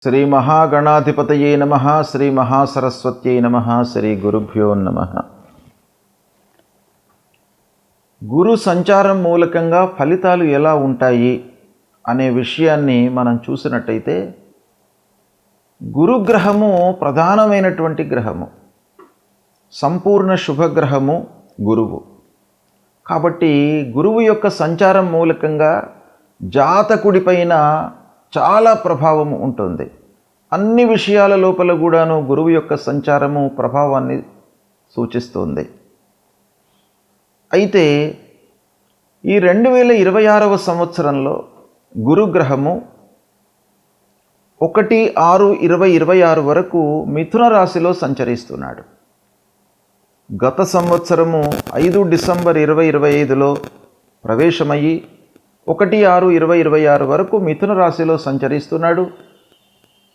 శ్రీ మహాగణాధిపతయే నమః. శ్రీ మహాసరస్వత్యై నమః. శ్రీ గురుభ్యో నమః. గురు సంచారం మూలకంగా ఫలితాలు ఎలా ఉంటాయి అనే విషయాన్ని మనం చూసినట్టయితే, గురుగ్రహము ప్రధానమైనటువంటి గ్రహము, సంపూర్ణ శుభగ్రహము గురువు. కాబట్టి గురువు యొక్క సంచారం మూలకంగా జాతకుడిపైన చాలా ప్రభావము ఉంటుంది. అన్ని విషయాల లోపల కూడాను గురువు యొక్క సంచారము ప్రభావాన్ని సూచిస్తుంది. అయితే ఈ 2026వ సంవత్సరంలో గురుగ్రహము 1/6/2026 వరకు మిథున రాశిలో సంచరిస్తున్నాడు. గత సంవత్సరము 5 డిసెంబర్ 2025లో ప్రవేశమయ్యి 1/6/2026 వరకు మిథున రాశిలో సంచరిస్తున్నాడు.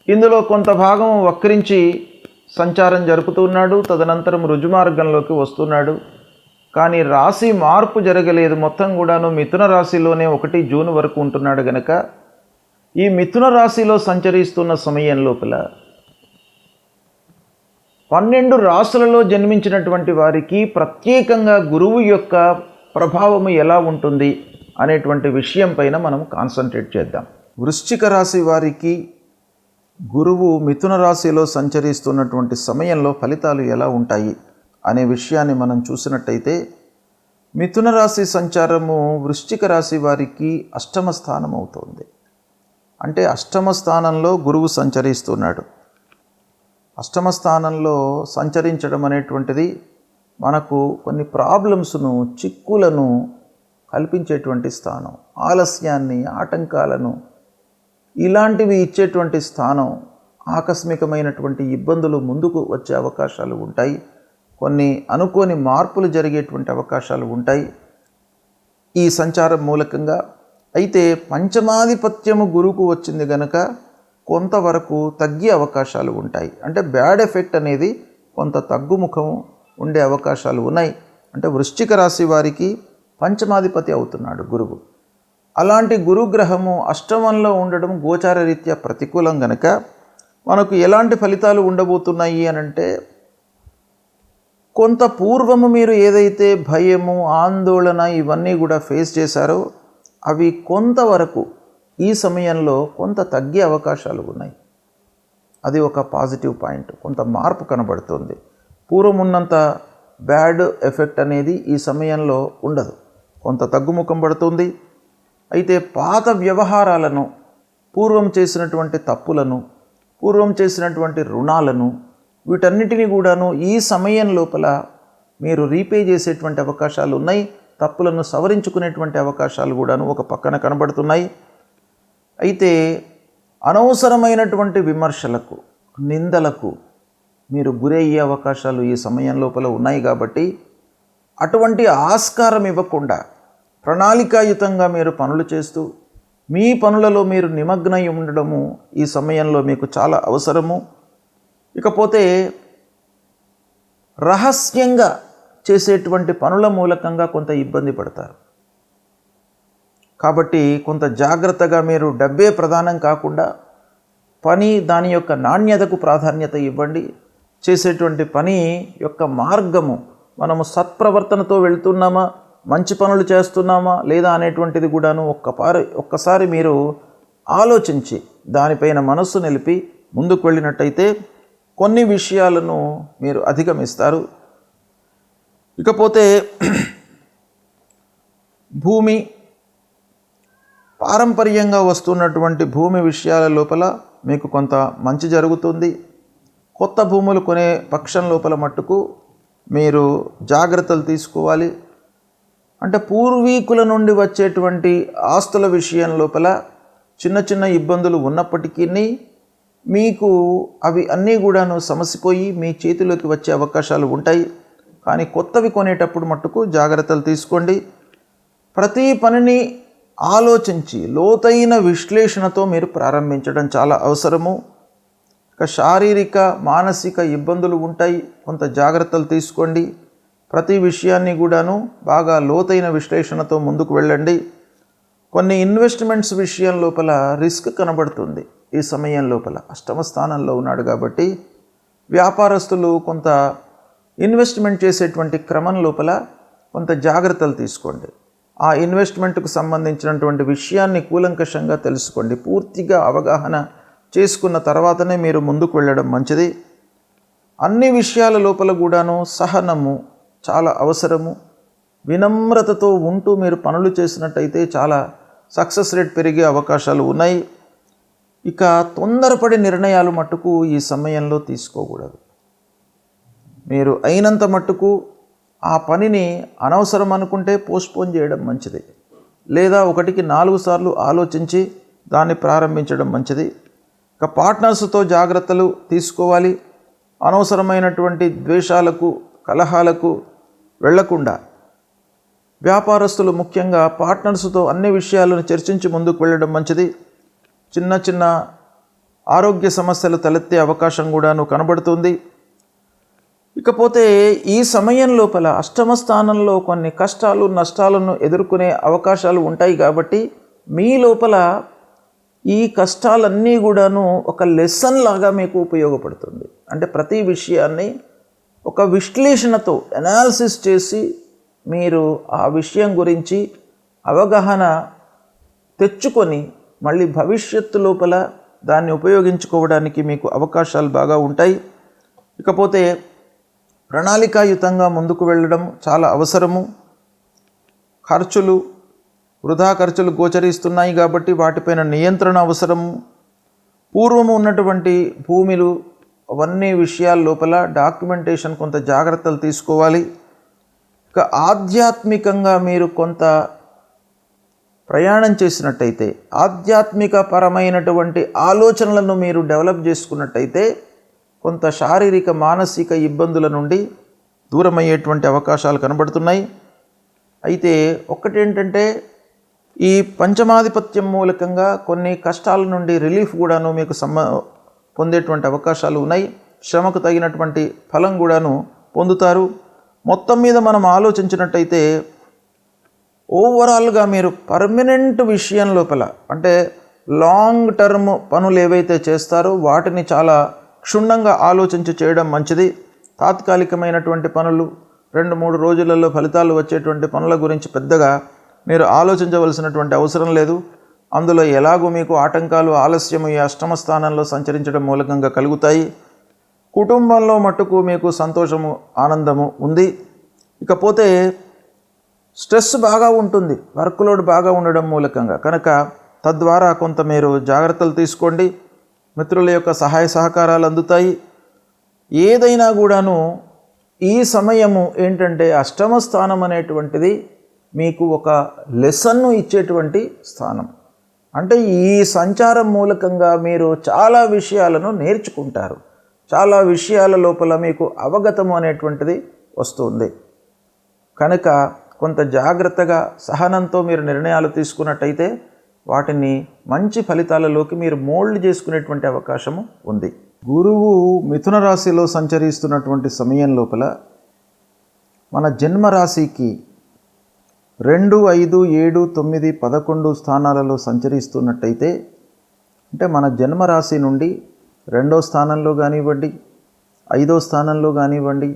ఇందులో కొంత భాగం వక్రించి సంచారం జరుపుతున్నాడు, తదనంతరం రుజుమార్గంలోకి వస్తున్నాడు. కానీ రాశి మార్పు జరగలేదు, మొత్తం కూడాను మిథున రాశిలోనే 1 జూన్ వరకు ఉంటున్నాడు. గనక ఈ మిథున రాశిలో సంచరిస్తున్న సమయం లోపల 12 రాశులలో జన్మించినటువంటి వారికి ప్రత్యేకంగా గురువు యొక్క ప్రభావము ఎలా ఉంటుంది అనేటువంటి విషయం పైన మనం కాన్సన్ట్రేట్ చేద్దాం. వృశ్చిక రాశి వారికి గురువు మిథున రాశిలో సంచరిస్తున్నటువంటి సమయంలో ఫలితాలు ఎలా ఉంటాయి అనే విషయాన్ని మనం చూసినట్టయితే, మిథున రాశి సంచారము వృశ్చిక రాశి వారికి అష్టమ స్థానం అవుతుంది. అంటే అష్టమ స్థానంలో గురువు సంచరిస్తున్నాడు. అష్టమ స్థానంలో సంచరించడం అనేటువంటిది మనకు కొన్ని ప్రాబ్లమ్స్ను, చిక్కులను కల్పించేటువంటి స్థానం, ఆలస్యాన్ని, ఆటంకాలను ఇలాంటివి ఇచ్చేటువంటి స్థానం. ఆకస్మికమైనటువంటి ఇబ్బందులు ముందుకు వచ్చే అవకాశాలు ఉంటాయి. కొన్ని అనుకోని మార్పులు జరిగేటువంటి అవకాశాలు ఉంటాయి ఈ సంచారం మూలకంగా. అయితే పంచమాధిపత్యము గురువుకు వచ్చింది గనక కొంతవరకు తగ్గే అవకాశాలు ఉంటాయి. అంటే బ్యాడ్ ఎఫెక్ట్ అనేది కొంత తగ్గుముఖం ఉండే అవకాశాలు ఉన్నాయి. అంటే వృశ్చిక రాశి వారికి పంచమాధిపతి అవుతున్నాడు గురువు. అలాంటి గురుగ్రహము అష్టమంలో ఉండడం గోచార రీత్యా ప్రతికూలం గనక మనకు ఎలాంటి ఫలితాలు ఉండబోతున్నాయి అనంటే, కొంత పూర్వము మీరు ఏదైతే భయము, ఆందోళన ఇవన్నీ కూడా ఫేస్ చేశారో అవి కొంతవరకు ఈ సమయంలో కొంత తగ్గే అవకాశాలు ఉన్నాయి. అది ఒక పాజిటివ్ పాయింట్. కొంత మార్పు కనబడుతుంది. పూర్వం ఉన్నంత బ్యాడ్ ఎఫెక్ట్ అనేది ఈ సమయంలో ఉండదు, కొంత తగ్గుముఖం పడుతుంది. అయితే పాత వ్యవహారాలను, పూర్వం చేసినటువంటి తప్పులను, పూర్వం చేసినటువంటి రుణాలను, వీటన్నిటినీ కూడాను ఈ సమయం లోపల మీరు రీపే చేసేటువంటి అవకాశాలు ఉన్నాయి. తప్పులను సవరించుకునేటువంటి అవకాశాలు కూడాను ఒక పక్కన కనబడుతున్నాయి. అయితే అనవసరమైనటువంటి విమర్శలకు, నిందలకు మీరు గురయ్యే అవకాశాలు ఈ సమయం లోపల ఉన్నాయి. కాబట్టి అటువంటి ఆస్కారం ఇవ్వకుండా ప్రణాళికాయుతంగా మీరు పనులు చేస్తూ మీ పనులలో మీరు నిమగ్నై ఉండడము ఈ సమయంలో మీకు చాలా అవసరము. ఇకపోతే రహస్యంగా చేసేటువంటి పనుల మూలకంగా కొంత ఇబ్బంది పడతారు. కాబట్టి కొంత జాగ్రత్తగా మీరు డబ్బే ప్రధానం కాకుండా పని, దాని యొక్క నాణ్యతకు ప్రాధాన్యత ఇవ్వండి. చేసేటువంటి పని యొక్క మార్గము, మనము సత్ప్రవర్తనతో వెళ్తున్నామా, మంచి పనులు చేస్తున్నామా లేదా అనేటువంటిది కూడాను ఒక్కసారి మీరు ఆలోచించి దానిపైన మనస్సు నిలిపి ముందుకు వెళ్ళినట్టయితే కొన్ని విషయాలను మీరు అధిగమిస్తారు. ఇకపోతే భూమి, పారంపర్యంగా వస్తున్నటువంటి భూమి విషయాల లోపల మీకు కొంత మంచి జరుగుతుంది. కొత్త భూములు కొనే పక్షం లోపల మట్టుకు మీరు జాగ్రత్తలు తీసుకోవాలి. అంటే పూర్వీకుల నుండి వచ్చేటువంటి ఆస్తుల విషయం లోపల చిన్న చిన్న ఇబ్బందులు ఉన్నప్పటికీ మీకు అవి అన్నీ కూడాను సమసిపోయి మీ చేతిలోకి వచ్చే అవకాశాలు ఉంటాయి. కానీ కొత్తవి కొనేటప్పుడు మట్టుకు జాగ్రత్తలు తీసుకోండి. ప్రతి పనిని ఆలోచించి లోతైన విశ్లేషణతో మీరు ప్రారంభించడం చాలా అవసరము. ఇక శారీరక, మానసిక ఇబ్బందులు ఉంటాయి, కొంత జాగ్రత్తలు తీసుకోండి. ప్రతి విషయాన్ని కూడాను బాగా లోతైన విశ్లేషణతో ముందుకు వెళ్ళండి. కొన్ని ఇన్వెస్ట్మెంట్స్ విషయం లోపల రిస్క్ కనబడుతుంది. ఈ సమయం లోపల అష్టమ స్థానంలో ఉన్నాడు కాబట్టి వ్యాపారస్తులు కొంత ఇన్వెస్ట్మెంట్ చేసేటువంటి క్రమం లోపల కొంత జాగ్రత్తలు తీసుకోండి. ఆ ఇన్వెస్ట్మెంట్కు సంబంధించినటువంటి విషయాన్ని కూలంకషంగా తెలుసుకోండి. పూర్తిగా అవగాహన చేసుకున్న తర్వాతనే మీరు ముందుకు వెళ్ళడం మంచిది. అన్ని విషయాల లోపల కూడాను సహనము చాలా అవసరము. వినమ్రతతో ఉంటూ మీరు పనులు చేసినట్టయితే చాలా సక్సెస్ రేట్ పెరిగే అవకాశాలు ఉన్నాయి. ఇక తొందరపడి నిర్ణయాలు మట్టుకు ఈ సమయంలో తీసుకోకూడదు. మీరు అయినంత మట్టుకు ఆ పనిని అనవసరం అనుకుంటే పోస్ట్పోన్ చేయడం మంచిది, లేదా 1కి 4 సార్లు ఆలోచించి దాన్ని ప్రారంభించడం మంచిది. ఇక పార్ట్నర్స్తో జాగ్రత్తలు తీసుకోవాలి. అనవసరమైనటువంటి ద్వేషాలకు కలహాలకు వెళ్లకుండా వ్యాపారస్తులు ముఖ్యంగా పార్ట్నర్స్తో అన్ని విషయాలను చర్చించి ముందుకు వెళ్ళడం మంచిది. చిన్న చిన్న ఆరోగ్య సమస్యలు తలెత్తే అవకాశం కూడాను కనబడుతుంది. ఇకపోతే ఈ సమయం లోపల అష్టమ స్థానంలో కొన్ని కష్టాలు నష్టాలను ఎదుర్కొనే అవకాశాలు ఉంటాయి కాబట్టి మీ లోపల ఈ కష్టాలన్నీ కూడాను ఒక లెసన్ లాగా మీకు ఉపయోగపడుతుంది. అంటే ప్రతి విషయాన్ని ఒక విశ్లేషణతో అనాలిసిస్ చేసి మీరు ఆ విషయం గురించి అవగాహన తెచ్చుకొని మళ్ళీ భవిష్యత్తు లోపల దాన్ని ఉపయోగించుకోవడానికి మీకు అవకాశాలు బాగా ఉంటాయి. ఇకపోతే ప్రణాళికాయుతంగా ముందుకు వెళ్ళడం చాలా అవసరము. వృధా ఖర్చులు గోచరిస్తున్నాయి కాబట్టి వాటిపైన నియంత్రణ అవసరము. పూర్వము ఉన్నటువంటి భూములు అవన్నీ విషయాల లోపల డాక్యుమెంటేషన్ కొంత జాగ్రత్తలు తీసుకోవాలి. ఇక ఆధ్యాత్మికంగా మీరు కొంత ప్రయాణం చేసినట్టయితే, ఆధ్యాత్మిక పరమైనటువంటి ఆలోచనలను మీరు డెవలప్ చేసుకున్నట్టయితే కొంత శారీరక మానసిక ఇబ్బందుల నుండి దూరమయ్యేటువంటి అవకాశాలు కనబడుతున్నాయి. అయితే ఒక్కటేంటంటే ఈ పంచమాధిపత్యం మూలకంగా కొన్ని కష్టాల నుండి రిలీఫ్ కూడాను మీకు పొందేటువంటి అవకాశాలు ఉన్నాయి. శ్రమకు తగినటువంటి ఫలం కూడాను పొందుతారు. మొత్తం మీద మనం ఆలోచించినట్టయితే ఓవరాల్గా మీరు పర్మనెంట్ విషయం లోపల అంటే లాంగ్ టర్మ్ పనులు ఏవైతే చేస్తారో వాటిని చాలా క్షుణ్ణంగా ఆలోచించి చేయడం మంచిది. తాత్కాలికమైనటువంటి పనులు 2-3 రోజులలో ఫలితాలు వచ్చేటువంటి పనుల గురించి పెద్దగా మీరు ఆలోచించవలసినటువంటి అవసరం లేదు. అందులో ఎలాగో మీకు ఆటంకాలు ఆలస్యము ఈ అష్టమ స్థానంలో సంచరించడం మూలకంగా కలుగుతాయి. కుటుంబంలో మట్టుకు మీకు సంతోషము ఆనందము ఉంది. ఇకపోతే స్ట్రెస్ బాగా ఉంటుంది, వర్క్ లోడ్ బాగా ఉండడం మూలకంగా, కనుక తద్వారా కొంత మీరు జాగ్రత్తలు తీసుకోండి. మిత్రుల యొక్క సహాయ సహకారాలు అందుతాయి. ఏదైనా కూడాను ఈ సమయము ఏంటంటే అష్టమ స్థానం అనేటువంటిది మీకు ఒక లెసన్ను ఇచ్చేటువంటి స్థానం. అంటే ఈ సంచారం మూలకంగా మీరు చాలా విషయాలను నేర్చుకుంటారు. చాలా విషయాల లోపల మీకు అవగతము అనేటువంటిది వస్తుంది. కనుక కొంత జాగ్రత్తగా సహనంతో మీరు నిర్ణయాలు తీసుకున్నట్టయితే వాటిని మంచి ఫలితాలలోకి మీరు మోల్డ్ చేసుకునేటువంటి అవకాశము ఉంది. గురువు మిథున రాశిలో సంచరిస్తున్నటువంటి సమయం లోపల మన జన్మరాశికి 2, 5, 7, 9, 11 స్థానాలలో సంచరిస్తున్నట్టయితే అంటే మన జన్మరాశి నుండి 2వ స్థానంలో కానివ్వండి, 5వ స్థానంలో కానివ్వండి,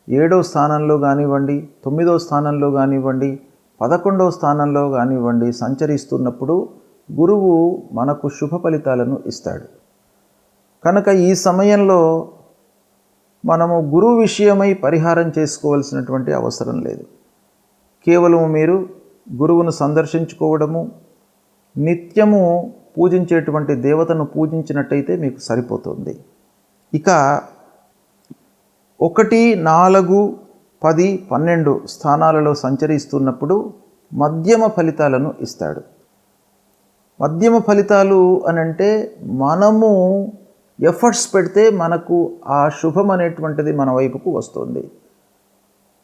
7వ స్థానంలో కానివ్వండి, 9వ స్థానంలో కానివ్వండి, 11వ స్థానంలో కానివ్వండి సంచరిస్తున్నప్పుడు గురువు మనకు శుభ ఫలితాలను ఇస్తాడు. కనుక ఈ సమయంలో మనము గురువు విషయమై పరిహారం చేసుకోవాల్సినటువంటి అవసరం లేదు. కేవలం మీరు గురువును సందర్శించుకోవడము, నిత్యము పూజించేటువంటి దేవతను పూజించినట్టయితే మీకు సరిపోతుంది. ఇక 1, 4, 10, 12 స్థానాలలో సంచరిస్తున్నప్పుడు మధ్యమ ఫలితాలను ఇస్తాడు. మధ్యమ ఫలితాలు అనంటే మనము ఎఫర్ట్స్ పెడితే మనకు ఆ శుభం అనేటువంటిది మన వైపుకు వస్తుంది.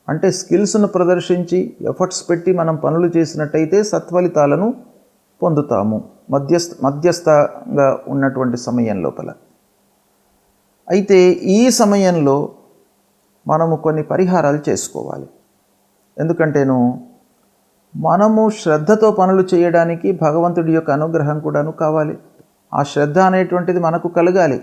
అంటే స్కిల్స్ను ప్రదర్శించి ఎఫర్ట్స్ పెట్టి మనం పనులు చేసినట్టయితే సత్ఫలితాలను పొందుతాము మధ్యస్థంగా ఉన్నటువంటి సమయం లోపల. అయితే ఈ సమయంలో మనము కొన్ని పరిహారాలు చేసుకోవాలి. ఎందుకంటేను మనము శ్రద్ధతో పనులు చేయడానికి భగవంతుడి యొక్క అనుగ్రహం కూడాను కావాలి. ఆ శ్రద్ధ అనేటువంటిది మనకు కలగాలి.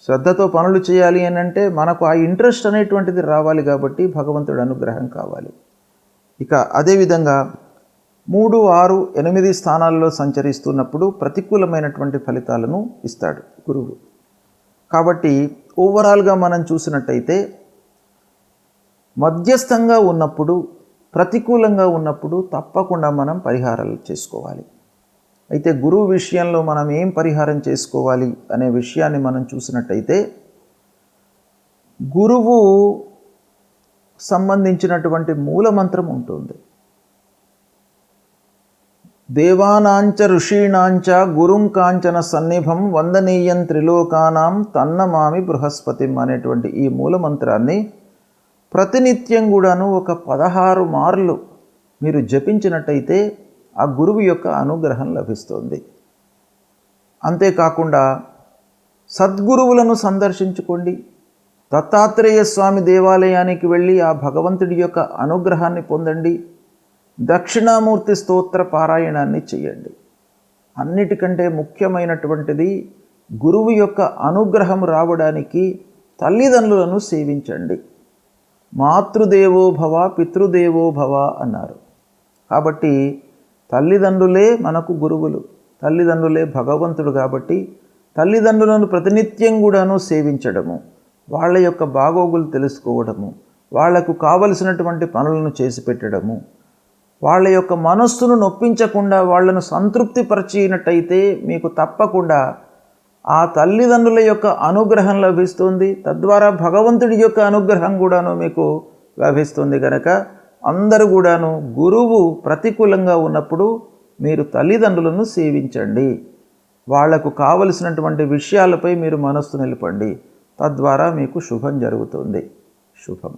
శ్రద్ధతో పనులు చేయాలి అని అంటే మనకు ఆ ఇంట్రెస్ట్ అనేటువంటిది రావాలి. కాబట్టి భగవంతుడి అనుగ్రహం కావాలి. ఇక అదేవిధంగా 3, 6, 8 స్థానాల్లో సంచరిస్తున్నప్పుడు ప్రతికూలమైనటువంటి ఫలితాలను ఇస్తాడు గురువు. కాబట్టి ఓవరాల్గా మనం చూసినట్టయితే మధ్యస్థంగా ఉన్నప్పుడు, ప్రతికూలంగా ఉన్నప్పుడు తప్పకుండా మనం పరిహారాలు చేసుకోవాలి. అయితే గురువు విషయంలో మనం ఏం పరిహారం చేసుకోవాలి అనే విషయాన్ని మనం చూసినట్టయితే, గురువు సంబంధించినటువంటి మూలమంత్రం ఉంటుంది. దేవానాంచ ఋషీణాంచ గురుం కాంచన సన్నిభం వందనీయం త్రిలోకానాం తన్నమామి బృహస్పతిం అనేటువంటి ఈ మూలమంత్రాన్ని ప్రతినిత్యం కూడాను ఒక 16 మార్లు మీరు జపించినట్టయితే ఆ గురువు యొక్క అనుగ్రహం లభిస్తుంది. అంతేకాకుండా సద్గురువులను సందర్శించుకోండి. దత్తాత్రేయ స్వామి దేవాలయానికి వెళ్ళి ఆ భగవంతుడి యొక్క అనుగ్రహాన్ని పొందండి. దక్షిణామూర్తి స్తోత్ర పారాయణాన్ని చేయండి. అన్నిటికంటే ముఖ్యమైనటువంటిది గురువు యొక్క అనుగ్రహం రావడానికి తల్లిదండ్రులను సేవించండి. మాతృదేవో భవ పితృదేవో భవ అన్నారు. కాబట్టి తల్లిదండ్రులే మనకు గురువులు, తల్లిదండ్రులే భగవంతుడు. కాబట్టి తల్లిదండ్రులను ప్రతినిత్యం కూడాను సేవించడము, వాళ్ళ యొక్క బాగోగులు తెలుసుకోవడము, వాళ్లకు కావలసినటువంటి పనులను చేసి పెట్టడము, వాళ్ళ యొక్క మనస్సును నొప్పించకుండా వాళ్లను సంతృప్తిపరిచినట్టయితే మీకు తప్పకుండా ఆ తల్లిదండ్రుల యొక్క అనుగ్రహం లభిస్తుంది. తద్వారా భగవంతుడి యొక్క అనుగ్రహం కూడాను మీకు లభిస్తుంది. కనుక అందరూ కూడాను గురువు ప్రతికూలంగా ఉన్నప్పుడు మీరు తల్లిదండ్రులను సేవించండి. వాళ్లకు కావలసినటువంటి విషయాలపై మీరు మనస్సు నిలపండి. తద్వారా మీకు శుభం జరుగుతుంది. శుభం.